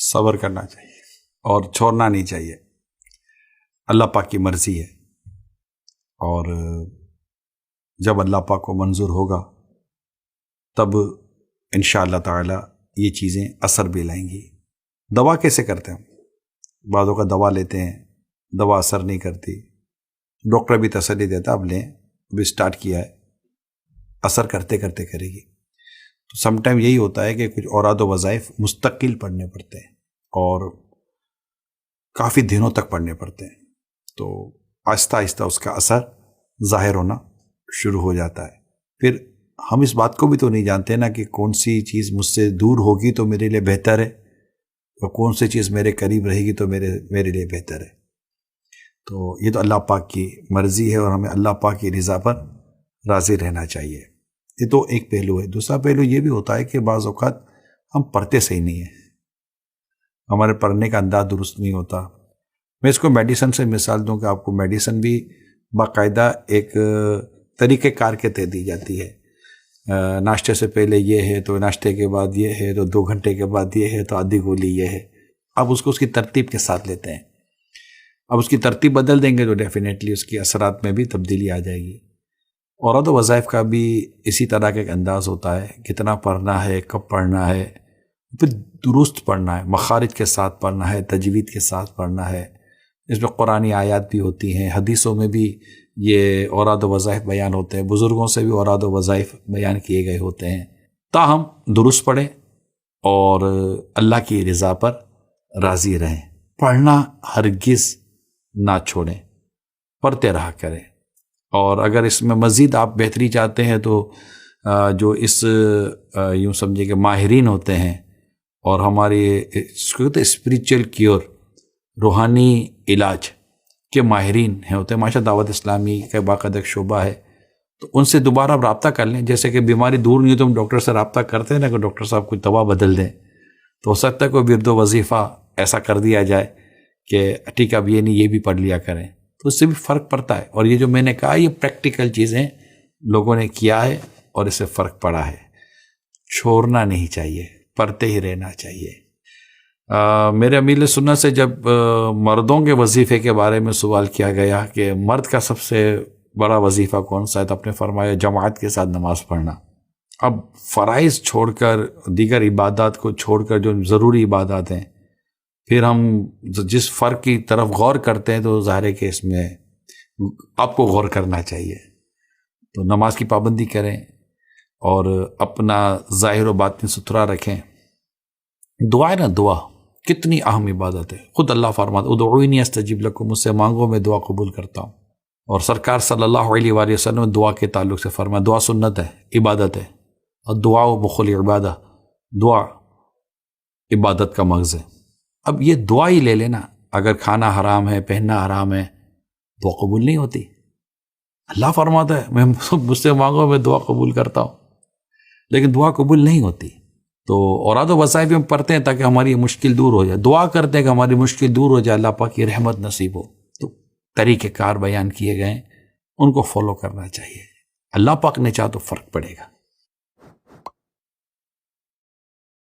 صبر کرنا چاہیے اور چھوڑنا نہیں چاہیے. اللہ پاک کی مرضی ہے، اور جب اللہ پاک کو منظور ہوگا تب انشاءاللہ تعالی یہ چیزیں اثر بھی لائیں گی. دوا کیسے کرتے ہیں؟ بعضوں کا دوا لیتے ہیں، دوا اثر نہیں کرتی، ڈاکٹر بھی تسلی دیتا اب لیں، ابھی سٹارٹ کیا ہے، اثر کرتے کرتے کرے گی. تو سم ٹائم یہی ہوتا ہے کہ کچھ اوراد و وظائف مستقل پڑھنے پڑتے ہیں اور کافی دنوں تک پڑھنے پڑتے ہیں، تو آہستہ آہستہ اس کا اثر ظاہر ہونا شروع ہو جاتا ہے. پھر ہم اس بات کو بھی تو نہیں جانتے نا کہ کون سی چیز مجھ سے دور ہوگی تو میرے لیے بہتر ہے، اور کون سی چیز میرے قریب رہے گی تو میرے لیے بہتر ہے. تو یہ تو اللہ پاک کی مرضی ہے، اور ہمیں اللہ پاک کی رضا پر راضی رہنا چاہیے. یہ تو ایک پہلو ہے. دوسرا پہلو یہ بھی ہوتا ہے کہ بعض اوقات ہم پڑھتے صحیح نہیں ہیں، ہمارے پڑھنے کا انداز درست نہیں ہوتا. میں اس کو میڈیسن سے مثال دوں کہ آپ کو میڈیسن بھی باقاعدہ ایک طریقہ کار کے تحت دی جاتی ہے. ناشتے سے پہلے یہ ہے تو ناشتے کے بعد یہ ہے، تو 2 گھنٹے کے بعد یہ ہے، تو آدھی گولی یہ ہے. اب اس کو اس کی ترتیب کے ساتھ لیتے ہیں. اب اس کی ترتیب بدل دیں گے تو ڈیفینیٹلی اس کی اثرات میں بھی تبدیلی آ جائے گی. اوراد و وظائف کا بھی اسی طرح کا ایک انداز ہوتا ہے، کتنا پڑھنا ہے، کب پڑھنا ہے، پھر درست پڑھنا ہے، مخارج کے ساتھ پڑھنا ہے، تجوید کے ساتھ پڑھنا ہے. اس میں قرآنی آیات بھی ہوتی ہیں، حدیثوں میں بھی یہ اوراد و وظائف بیان ہوتے ہیں، بزرگوں سے بھی اوراد و وظائف بیان کیے گئے ہوتے ہیں. تاہم درست پڑھیں اور اللہ کی رضا پر راضی رہیں. پڑھنا ہرگز نہ چھوڑیں، پڑھتے رہا کریں. اور اگر اس میں مزید آپ بہتری چاہتے ہیں تو جو اس یوں سمجھے کہ ماہرین ہوتے ہیں، اور ہماری اس کو کہتے ہیں اسپریچول کیور، روحانی علاج کے ماہرین ہیں ہوتے ہیں. ماشاء دعوت اسلامی کا باقاعدہ ایک شعبہ ہے، تو ان سے دوبارہ آپ رابطہ کر لیں. جیسے کہ بیماری دور نہیں ہو تو ہم ڈاکٹر سے رابطہ کرتے ہیں نا کہ ڈاکٹر صاحب کوئی دوا بدل دیں، تو ہو سکتا ہے کوئی ورد و وظیفہ ایسا کر دیا جائے کہ ٹھیک ہے اب یہ نہیں، یہ بھی پڑھ لیا کریں، تو اس سے بھی فرق پڑتا ہے. اور یہ جو میں نے کہا یہ پریکٹیکل چیزیں لوگوں نے کیا ہے اور اس سے فرق پڑا ہے. چھوڑنا نہیں چاہیے، پڑھتے ہی رہنا چاہیے. میرے امیل سنت سے جب مردوں کے وظیفے کے بارے میں سوال کیا گیا کہ مرد کا سب سے بڑا وظیفہ کون سا ہے، تو آپ نے فرمایا جماعت کے ساتھ نماز پڑھنا. اب فرائض چھوڑ کر، دیگر عبادات کو چھوڑ کر جو ضروری عبادات ہیں، پھر ہم جس فرق کی طرف غور کرتے ہیں تو ظاہر ہے کہ اس میں آپ کو غور کرنا چاہیے. تو نماز کی پابندی کریں اور اپنا ظاہر و باطن ستھرا رکھیں. دعا ہے نا، دعا کتنی اہم عبادت ہے. خود اللہ فرماتا ادعونی استجب لکم، مجھ سے مانگو میں دعا قبول کرتا ہوں. اور سرکار صلی اللہ علیہ وآلہ وسلم نے دعا کے تعلق سے فرمایا دعا سنت ہے، عبادت ہے، اور دعا مخ العبادہ، دعا عبادت کا مغز ہے. اب یہ دعا ہی لے لینا، اگر کھانا حرام ہے، پہننا حرام ہے، دعا قبول نہیں ہوتی. اللہ فرماتا ہے میں مجھ سے مانگو میں دعا قبول کرتا ہوں، لیکن دعا قبول نہیں ہوتی. تو اوراد و وظائف ہم پڑھتے ہیں تاکہ ہماری یہ مشکل دور ہو جائے، دعا کرتے ہیں کہ ہماری مشکل دور ہو جائے، اللہ پاک کی رحمت نصیب ہو. تو طریقہ کار بیان کیے گئے ان کو فالو کرنا چاہیے. اللہ پاک نے چاہا تو فرق پڑے گا.